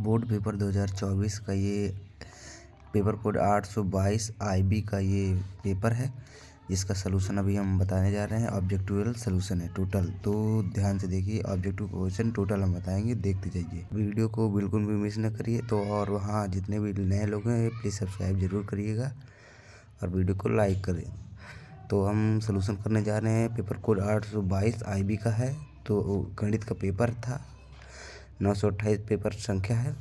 Board paper 2024 का ये paper code 822 IB का ये पेपर है, जिसका सलूशन अभी हम बताने जा रहे हैं। ऑब्जेक्टिव सलूशन है टोटल, तो ध्यान से देखिए। ऑब्जेक्टिव क्वेश्चन टोटल हम बताएंगे, देखते जाइए। वीडियो को बिल्कुल भी मिस न करिए। तो और हाँ, जितने भी नए लोग हैं प्लीज़ सब्सक्राइब जरूर करिएगा और वीडियो को लाइक करें। तो हम सलूशन करने जा रहे हैं। पेपर कोड 822 IB का है, तो गणित का पेपर था। 928 पेपर संख्या है,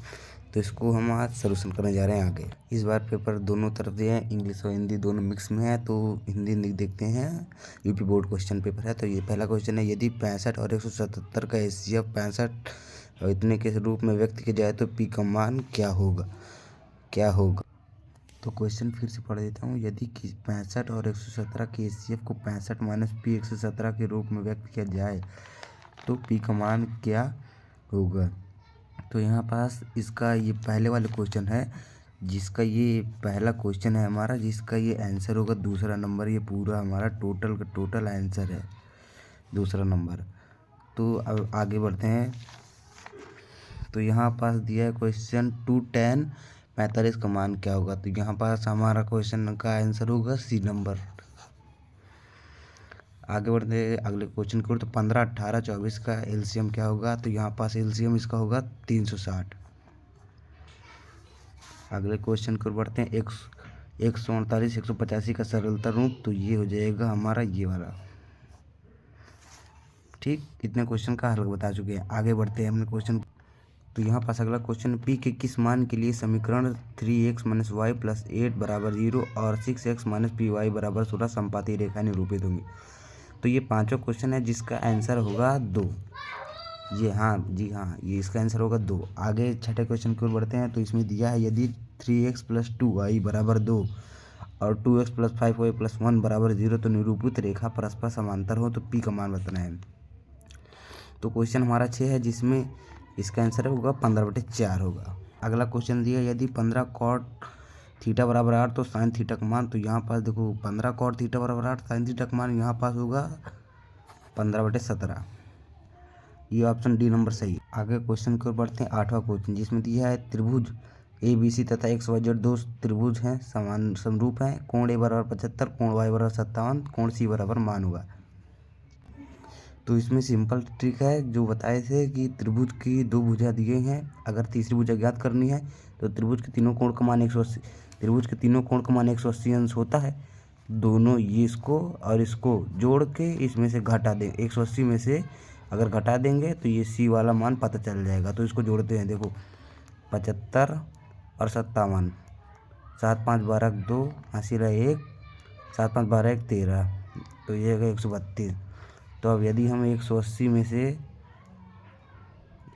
तो इसको हम आज सलूशन करने जा रहे हैं आगे। इस बार पेपर दोनों तरफ दिए हैं, इंग्लिश और हिंदी दोनों मिक्स में है। तो हिंदी देखते हैं। यूपी बोर्ड क्वेश्चन पेपर है। तो ये पहला क्वेश्चन है, यदि 65 और 177 का HCF 65 और इतने के रूप में व्यक्त किया जाए तो P का मान क्या होगा। तो क्वेश्चन फिर से पढ़ देता हूँ। यदि 65 और 117 के HCF को 65 माइनस P 117 के रूप में व्यक्त किया जाए तो P का मान क्या होगा। तो यहाँ पास इसका ये पहले वाले क्वेश्चन है, जिसका ये पहला क्वेश्चन है हमारा, जिसका ये आंसर होगा दूसरा नंबर। ये पूरा हमारा टोटल का टोटल आंसर है दूसरा नंबर। तो अब आगे बढ़ते हैं। तो यहाँ पास दिया है क्वेश्चन 210 45 का मान क्या होगा। तो यहाँ पास हमारा क्वेश्चन का आंसर होगा C नंबर। आगे बढ़ते हैं अगले क्वेश्चन की ओर। तो 15 18 24 का LCM क्या होगा। तो यहाँ पास LCM इसका होगा 360। अगले क्वेश्चन की ओर बढ़ते हैं। 139 185 का सरलता रूप, तो ये हो जाएगा हमारा ये वाला। ठीक, इतने क्वेश्चन का हल बता चुके हैं। आगे बढ़ते हैं हमने क्वेश्चन। तो यहाँ पास अगला क्वेश्चन, P के किस मान के लिए समीकरण 3x - y + 8 = 0 और 6x - py = 16 संपाती रेखा निरूपित होंगी। तो ये पांचों क्वेश्चन है, जिसका आंसर होगा 2। ये हाँ जी हाँ, ये इसका आंसर होगा 2। आगे छठे क्वेश्चन की ओर बढ़ते हैं। तो इसमें दिया है, यदि 3x + 2y = 2 और 2x + 5y + 1 = 0 तो निरूपित रेखा परस्पर समांतर हो, तो P का मान बताना है। तो क्वेश्चन हमारा 6 है, जिसमें इसका आंसर होगा 15/4 होगा। अगला क्वेश्चन दिया, यदि 15 cot θ = 8 तो sin θ का मान। तो यहाँ पास देखो 15 cot θ = 8, sin θ का मान यहाँ पास होगा 15/17। ये ऑप्शन D नंबर सही। आगे क्वेश्चन की ओर बढ़ते हैं। 8वां क्वेश्चन, जिसमें दिया है, त्रिभुज ABC तथा XYZ दो त्रिभुज हैं, समान समरूप हैं। कोण A = 75, कोण Y = 57, कोण C = मान होगा। तो इसमें सिंपल ट्रिक है, जो बताए थे कि त्रिभुज की दो भुजा दिए हैं, अगर तीसरी भुजा ज्ञात करनी है तो त्रिभुज के तीनों कोण का मान 180, त्रिभुज के तीनों कोण का मान 180 अंश होता है। दोनों ये इसको और इसको जोड़ के इसमें से घटा दें। 180 में से अगर घटा देंगे तो ये C वाला मान पता चल जाएगा। तो इसको जोड़ते हैं। देखो 75 और 57, 7 5 12 2 हासिल है 1, 7 5 12 1 13, तो ये है 132। तो अब यदि हम 180 में से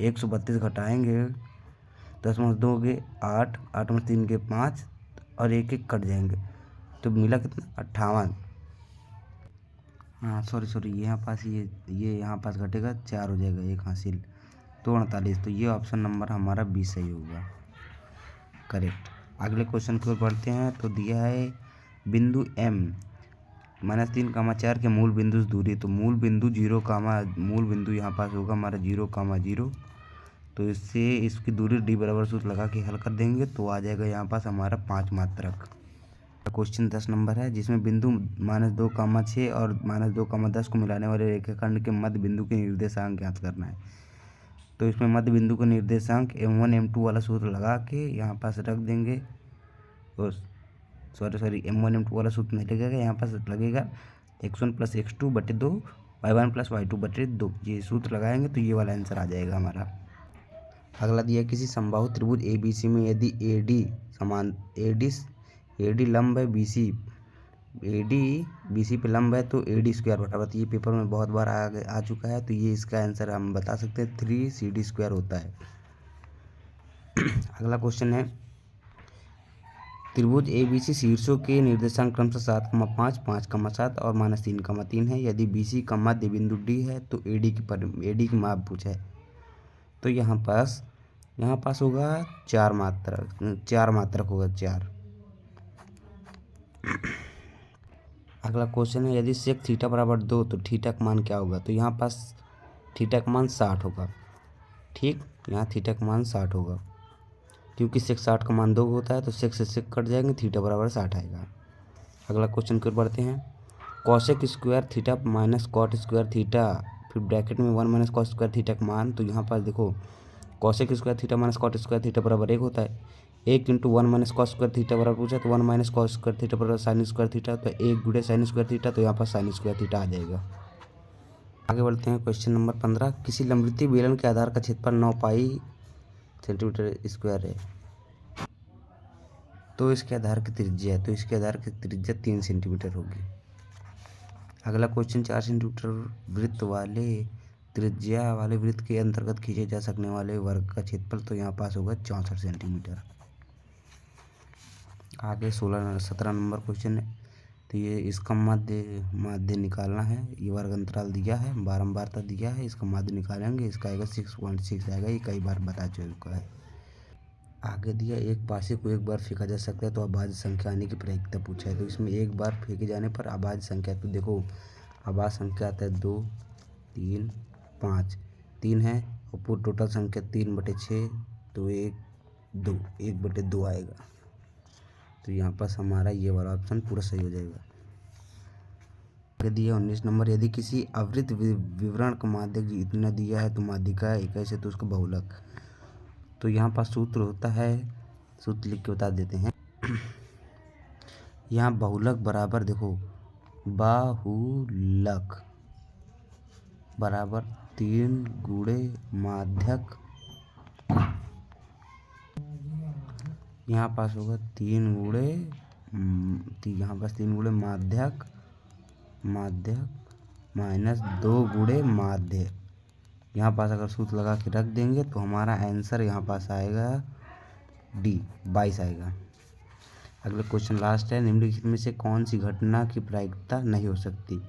132 घटाएंगे, 10 में 2 के 8, 8 में 3 के 5 और 1 1 कट जाएंगे, तो मिला कितना 58। हाँ सॉरी यहाँ पास ये यहाँ पास घटेगा 4 हो जाएगा, 1 हासिल, तो 48। तो ये ऑप्शन नंबर हमारा B सही होगा, करेक्ट। अगले क्वेश्चन की ओर बढ़ते हैं। तो दिया है, बिंदु M -3, 4 के मूल बिंदु से दूरी। तो मूल बिंदु 0, मूल बिंदु यहाँ पास होगा हमारा 0, 0। तो इससे इसकी दूरी D बराबर सूत्र लगा के हल कर देंगे, तो आ जाएगा यहाँ पास हमारा 5 मात्रक। क्वेश्चन 10 नंबर है, जिसमें बिंदु -2, 6 और -2, 10 को मिलाने वाले रेखाखंड के मध्य बिंदु के निर्देशांक ज्ञात करना है। तो इसमें मध्य बिंदु का निर्देशांक M1 M2 वाला सूत्र लगा के यहाँ पास रख देंगे। और सॉरी M1 M2 वाला सूत्र नहीं लगेगा, यहाँ पास लगेगा x1 + x2/2 y1 + y2/2। ये सूत्र लगाएंगे तो ये वाला आंसर आ जाएगा हमारा। अगला दिया, किसी समबाहु त्रिभुज ABC में यदि AD लंब है AD BC पे लंब है तो AD² ये पेपर में बहुत बार आ चुका है। तो ये इसका आंसर हम बता सकते हैं 3CD² होता है। अगला क्वेश्चन है, त्रिभुज ABC शीर्षों के निर्देशांक क्रमशः 7,5, 5,7 और -3,3 है। यदि BC का मध्य बिंदु D है तो AD की माप पूछा है। तो यहाँ पास होगा 4 मात्रक होगा 4। अगला क्वेश्चन है, यदि sec θ = 2 तो θ का मान क्या होगा। तो यहाँ पास θ का मान 60 होगा। ठीक, यहाँ θ का मान 60 होगा। क्योंकि सेक 60 का मान 2 होता है तो सेक से सेक कट जाएंगे, थीटा बराबर 60 आएगा। अगला क्वेश्चन की ओर बढ़ते हैं। Cosec square theta minus cot square theta, फिर ब्रैकेट में 1 माइनस कॉट स्क्वायर थीटा का मान। तो यहाँ पर देखो cosec square theta minus cot square theta बराबर 1 होता है। 1 into 1 minus cos square theta बराबर पूछा तो 1 माइनस कॉस स्क्वायर थीटा बराबर साइन स्क्वायर थीटा, तो 1 गुणे साइन स्क्वायर थीटा, तो यहाँ पर साइन स्क्वायर थीटा आ जाएगा। आगे बढ़ते हैं क्वेश्चन नंबर 15। किसी लंबवृत्तीय बेलन के आधार का क्षेत्रफल 9 पाई सेंटीमीटर स्क्वायर है, तो इसके आधार की त्रिज्या है, तो इसके आधार की त्रिज्या 3 सेंटीमीटर होगी। अगला क्वेश्चन 4 सेंटीमीटर वृत्त वाले त्रिज्या वाले वृत्त के अंतर्गत खींचे जा सकने वाले वर्ग का क्षेत्रफल, तो यहाँ पास होगा 64 सेंटीमीटर। आगे 17 नंबर क्वेश्चन है। तो ये इसका माध्य निकालना है। ये वर्ग अंतराल दिया है, बारंबारता दिया है, इसका माध्य निकालेंगे। इसका आएगा 6.6 आएगा, ये कई बार बता चुका है। आगे दिया एक पासे को एक बार फेंका जा सकता है तो अभाज्य संख्या आने की प्रायिकता पूछा है। तो इसमें एक बार फेंके जाने पर अभाज्य संख्या, तो देखो अभाज्य संख्या आता है 2, 3, 5, 3 है और पूरी टोटल संख्या 3/6, तो 1/2 आएगा। तो यहाँ पर हमारा ये वाला ऑप्शन पूरा सही हो जाएगा। आगे दिया 19 नंबर। यदि किसी आवृत्त विवरण का माध्यक इतना दिया है तो माध्यिका 21 है तो उसका बहुलक। तो यहाँ पर सूत्र होता है, सूत्र लिख के बता देते हैं। यहाँ बहुलक बराबर देखो बाहुलक बराबर 3 गुणे माध्यक, यहाँ पास होगा 3 गुणे यहाँ पास 3 गुणे माध्यक माइनस 2 गुणे माध्य। यहाँ पास अगर सूत्र लगा के रख देंगे तो हमारा आंसर यहाँ पास आएगा डी 22 आएगा। अगला क्वेश्चन लास्ट है। निम्नलिखित में से कौन सी घटना की प्रायिकता नहीं हो सकती?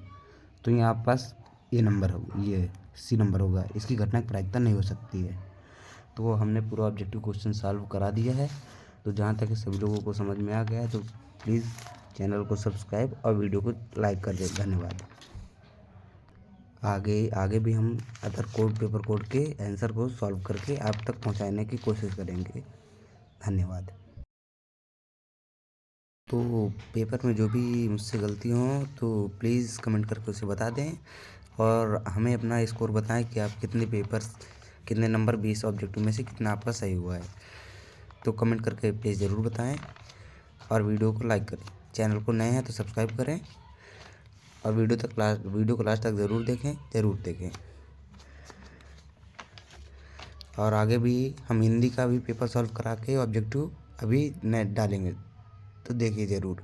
तो यहाँ पास ये नंबर होगा, ये सी नंबर होगा, इसकी घटना की प्रायिकता नहीं हो सकती है। तो हमने पूरा ऑब्जेक्टिव क्वेश्चन सॉल्व करा दिया है। तो जहाँ तक सभी लोगों को समझ में आ गया है तो प्लीज़ चैनल को सब्सक्राइब और वीडियो को लाइक कर दें। धन्यवाद। आगे भी हम अदर पेपर कोड के आंसर को सॉल्व करके आप तक पहुँचाने की कोशिश करेंगे। धन्यवाद। तो पेपर में जो भी मुझसे गलती हो तो प्लीज़ कमेंट करके उसे बता दें और हमें अपना स्कोर बताएं कि आप कितने नंबर 20 ऑब्जेक्टिव में से कितना आपका सही हुआ है। तो कमेंट करके प्लीज़ ज़रूर बताएं और वीडियो को लाइक करें। चैनल को नए हैं तो सब्सक्राइब करें और वीडियो को लास्ट तक ज़रूर देखें। और आगे भी हम हिंदी का भी पेपर सॉल्व करा के ऑब्जेक्टिव अभी डालेंगे, तो देखिए ज़रूर।